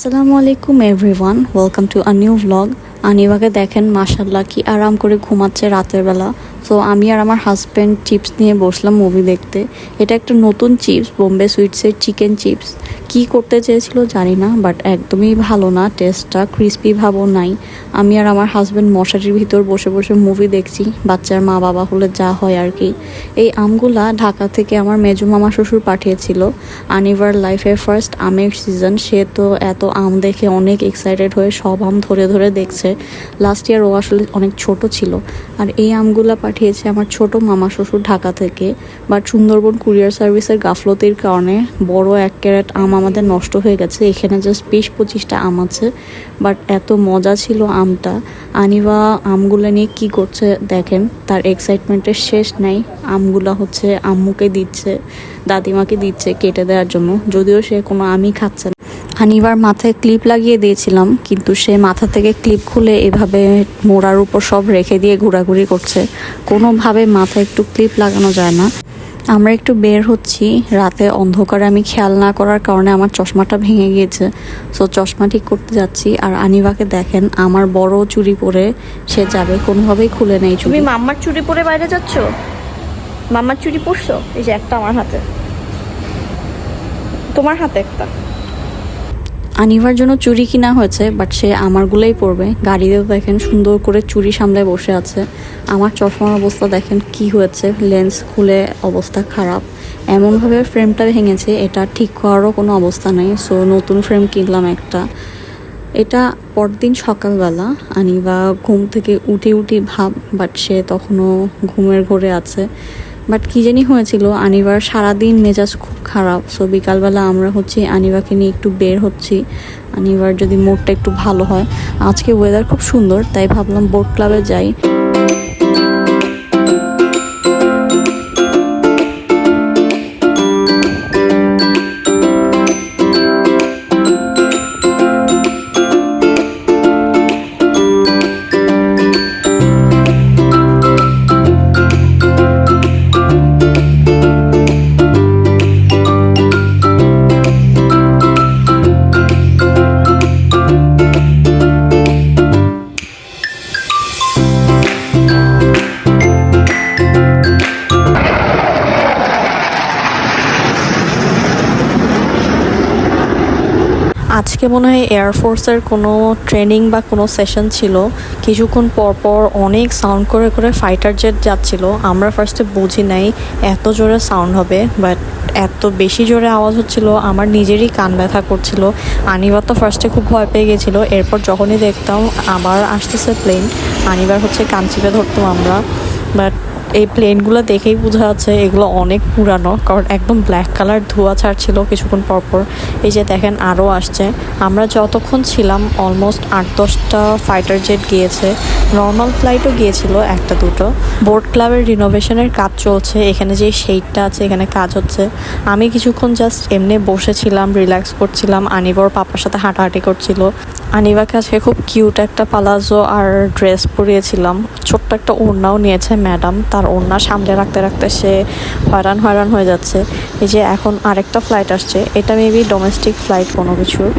আসসালামু আলাইকুম everyone, welcome to a new vlog. আনিবাকে দেখেন মাশাল্লাহ কি আরাম করে ঘুমাচ্ছে রাতের বেলা। সো আমি আর আমার হাজব্যান্ড চিপস নিয়ে বসলাম মুভি দেখতে। এটা একটা নতুন চিপস, বোম্বে সুইটসের চিকেন চিপস। কি করতে চেয়েছিল জানি না, বাট একদমই ভালো না, টেস্টটা ক্রিস্পি ভাবও নাই। আমি আর আমার হাজব্যান্ড মশারির ভিতর বসে বসে মুভি দেখছি, বাচ্চার মা বাবা হলে যা হয় আর কি। এই আমগুলা ঢাকা থেকে আমার মেজো মামা শ্বশুর পাঠিয়েছিল। আনিভার লাইফের ফার্স্ট আমের সিজন, সে তো এত আম দেখে অনেক এক্সাইটেড হয়ে সব আম ধরে ধরে দেখছে। লাস্ট ইয়ার ও আসলে অনেক ছোট ছিল। আর এই আমগুলা পাঠিয়েছে আমার ছোট মামা শ্বশুর ঢাকা থেকে। বাট সুন্দরবন কুরিয়ার সার্ভিসের গাফলতির কারণে বড় 1 ক্যারেট আম আমাদের নষ্ট হয়ে গেছে। এখানে জাস্ট 20-25টা আম আছে, বাট এত মজা ছিল আমটা। আনিবা আমগুলো নিয়ে কি করছে দেখেন, তার এক্সাইটমেন্টের শেষ নাই। আমগুলা হচ্ছে আম্মুকে দিচ্ছে, দাদিমাকে দিচ্ছে কেটে দেওয়ার জন্য, যদিও সে কোনো আমই খাচ্ছে না। আনিবার মাথায় ক্লিপ লাগিয়ে দিয়েছিলাম, কিন্তু সে মাথা থেকে ক্লিপ খুলে এভাবে মোড়ার উপর সব রেখে দিয়ে ঘোরাঘুরি করছে। কোনোভাবে মাথায় একটু ক্লিপ লাগানো যায় না। আমরা একটু বের হচ্ছি, রাতে অন্ধকারে আমি খেয়াল না করার কারণে আমার চশমাটা ভেঙে গিয়েছে। সো চশমা ঠিক করতে যাচ্ছি। আর আনিবাকে দেখেন আমার বড় চুড়ি পরে সে যাবে, কোনোভাবেই খুলে নেই চুড়ি। তুমি মাম্মার চুড়ি পরে বাইরে যাচ্ছ? মাম্মার চুড়ি পরছো? এই যে একটা আমার হাতে, তোমার হাতে একটা। আনিভার জন্য চুড়ি কিনা হয়েছে, বাট সে আমারগুলোই পরবে। গাড়িতেও দেখেন সুন্দর করে চুড়ি সামলায় বসে আছে। আমার চশমার অবস্থা দেখেন কি হয়েছে, লেন্স খুলে অবস্থা খারাপ। এমনভাবে ফ্রেমটা ভেঙেছে, এটা ঠিক হওয়ারও কোনো অবস্থা নেই। সো নতুন ফ্রেম কিনলাম একটা। এটা পরদিন সকালবেলা আনিবা ঘুম থেকে উঠি ভাব, বাট সে তখনও ঘুমের ঘোরে আছে। বাট কী জানি হয়েছিল, আনিবার সারাদিন মেজাজ খুব খারাপ। সো বিকালবেলা আমরা হচ্ছে আনিবাকে নিয়ে একটু বের হচ্ছি। আনিবার যদি মুডটা একটু ভালো হয়, আজকে ওয়েদার খুব সুন্দর, তাই ভাবলাম বোট ক্লাবে যাই। আজকে মনে হয় এয়ারফোর্সের কোনো ট্রেনিং বা কোনো সেশন ছিল। কিছুক্ষণ পর পর অনেক সাউন্ড করে করে ফাইটার জেট যাচ্ছিল। আমরা ফার্স্টে বুঝি নাই এত জোরে সাউন্ড হবে, বাট এত বেশি জোরে আওয়াজ হচ্ছিল আমার নিজেরই কান ব্যথা করছিল। আনিবার তো ফার্স্টে খুব ভয় পেয়ে গেছিলো। এরপর যখনই দেখতাম আবার আসতেছে প্লেন, আনিবার হচ্ছে কান চিপে ধরতাম আমরা। বাট এই প্লেনগুলো দেখেই বোঝা যাচ্ছে এগুলো অনেক পুরানো, কারণ একদম ব্ল্যাক কালার ধোঁয়া ছাড়ছিল কিছুক্ষণ পরপর। এই যে দেখেন আরও আসছে। আমরা যতক্ষণ ছিলাম অলমোস্ট 8-10টা ফাইটার জেট গিয়েছে, নর্মাল ফ্লাইটও গিয়েছিল 1-2টো। বোট ক্লাবের রিনোভেশনের কাজ চলছে, এখানে যে শেডটা আছে এখানে কাজ হচ্ছে। আমি কিছুক্ষণ জাস্ট এমনি বসেছিলাম, রিল্যাক্স করছিলাম। আনিবার পাপার সাথে হাঁটাহাঁটি করছিল। আনিবাকে আজকে খুব কিউট একটা পালাজো আর ড্রেস পরিয়েছিলাম। ছোট্ট একটা ওড়নাও নিয়েছে ম্যাডাম, তার ওড়না সামনে রাখতে রাখতে সে হয়রান হয়ে যাচ্ছে। এই যে এখন আরেকটা ফ্লাইট আসছে, এটা মেবি ডোমেস্টিক ফ্লাইট কোনো কিছুর।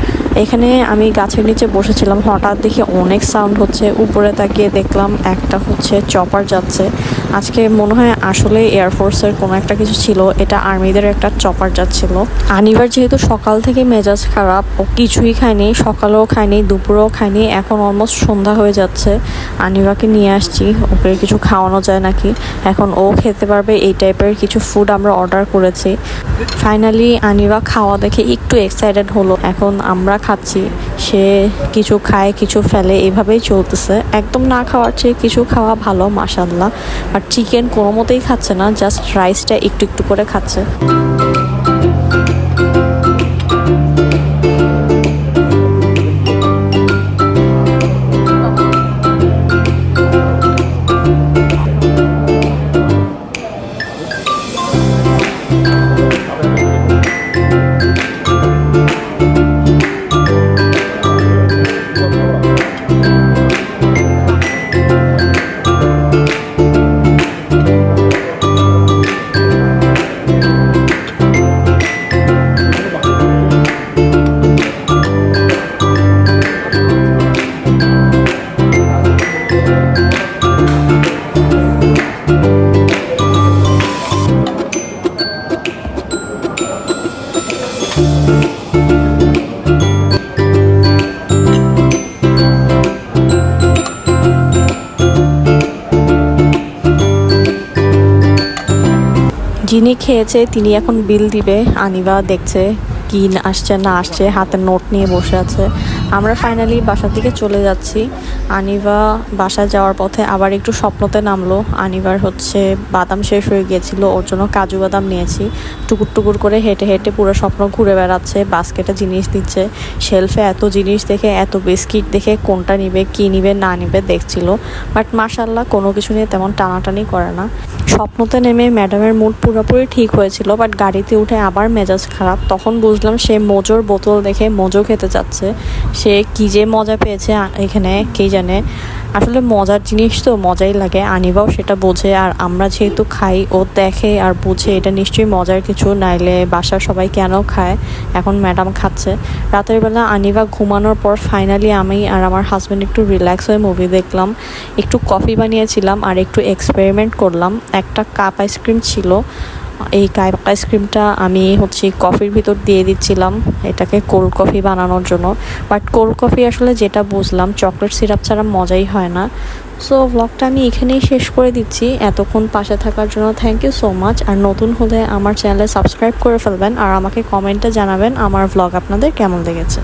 এখানে আমি গাছের নিচে বসেছিলাম, হঠাৎ দেখি অনেক সাউন্ড হচ্ছে। উপরে তাকিয়ে দেখলাম একটা হচ্ছে চপার যাচ্ছে। আজকে মনে হয় আসলে এয়ারফোর্সের কোনো একটা কিছু ছিল, এটা আর্মিদের একটা চপার যাচ্ছিল। আনিবার যেহেতু সকাল থেকে মেজাজ খারাপ, ও কিছুই খায়নি, সকালেও খায়নি, দুপুরেও খায়নি। এখন অলমোস্ট সন্ধ্যা হয়ে যাচ্ছে। আনিবাকে নিয়ে আসছি, ওকে কিছু খাওয়ানো যায় নাকি, এখন ও খেতে পারবে এই টাইপের কিছু ফুড আমরা অর্ডার করেছি। ফাইনালি আনিবা খাওয়া দেখে একটু এক্সাইটেড হলো। এখন আমরা খাচ্ছি, সে কিছু খায় কিছু ফেলে, এভাবেই চলতেছে। একদম না খাওয়ার চেয়ে কিছু খাওয়া ভালো, মাশাআল্লাহ। আর চিকেন কোনো মতেই খাচ্ছে না, জাস্ট রাইসটা একটু একটু করে খাচ্ছে। যিনি খেয়েছে তিনি এখন বিল দিবে, আনিবা দেখছে কি আসছে না আসছে, হাতে নোট নিয়ে বসে আছে। আমরা ফাইনালি বাসার দিকে চলে যাচ্ছি। আনিবা বাসায় যাওয়ার পথে আবার একটু স্বপ্নতে নামলো। আনিবার হচ্ছে বাদাম শেষ হয়ে গিয়েছিল, ওর জন্য কাজু বাদাম নিয়েছি। টুকুর টুকুর করে হেঁটে হেঁটে পুরো স্বপ্ন ঘুরে বেড়াচ্ছে, বাস্কেটে জিনিস দিচ্ছে। শেলফে এত জিনিস দেখে, এত বিস্কিট দেখে কোনটা নিবে কি নিবে না নিবে দেখছিল। বাট মাশাল্লাহ কোনো কিছু নিয়ে তেমন টানাটানি করে না। স্বপ্নতে নেমে ম্যাডামের মুড পুরোপুরি ঠিক হয়েছিল, বাট গাড়িতে উঠে আবার মেজাজ খারাপ। তখন বুঝলাম সে মোজোর বোতল দেখে মোজো খেতে চাচ্ছে। সে কী যে মজা পেয়েছে এখানে কে জানে। আসলে মজার জিনিস তো মজাই লাগে, আনিবাও সেটা বোঝে। আর আমরা যেহেতু খাই, ও দেখে আর বুঝে এটা নিশ্চয়ই মজার কিছু, নাইলে বাসার সবাই কেন খায়। এখন ম্যাডাম খাচ্ছে। রাতের বেলা আনিবা ঘুমানোর পর ফাইনালি আমি আর আমার হাজব্যান্ড একটু রিল্যাক্স হয়ে মুভি দেখলাম। একটু কফি বানিয়েছিলাম আর একটু এক্সপেরিমেন্ট করলাম। একটা কাপ আইসক্রিম ছিল, এই কাপ আইসক্রিমটা আমি হচ্ছে কফির ভিতর দিয়ে দিচ্ছিলাম এটাকে কোল্ড কফি বানানোর জন্য। বাট কোল্ড কফি আসলে যেটা বুঝলাম চকলেট সিরাপ ছাড়া মজাই হয় না। সো ব্লগটা আমি এখানেই শেষ করে দিচ্ছি। এতক্ষণ পাশে থাকার জন্য থ্যাংক ইউ সো মাচ। আর নতুন হলে আমার চ্যানেলে সাবস্ক্রাইব করে ফেলবেন আর আমাকে কমেন্টে জানাবেন আমার ব্লগ আপনাদের কেমন লেগেছে।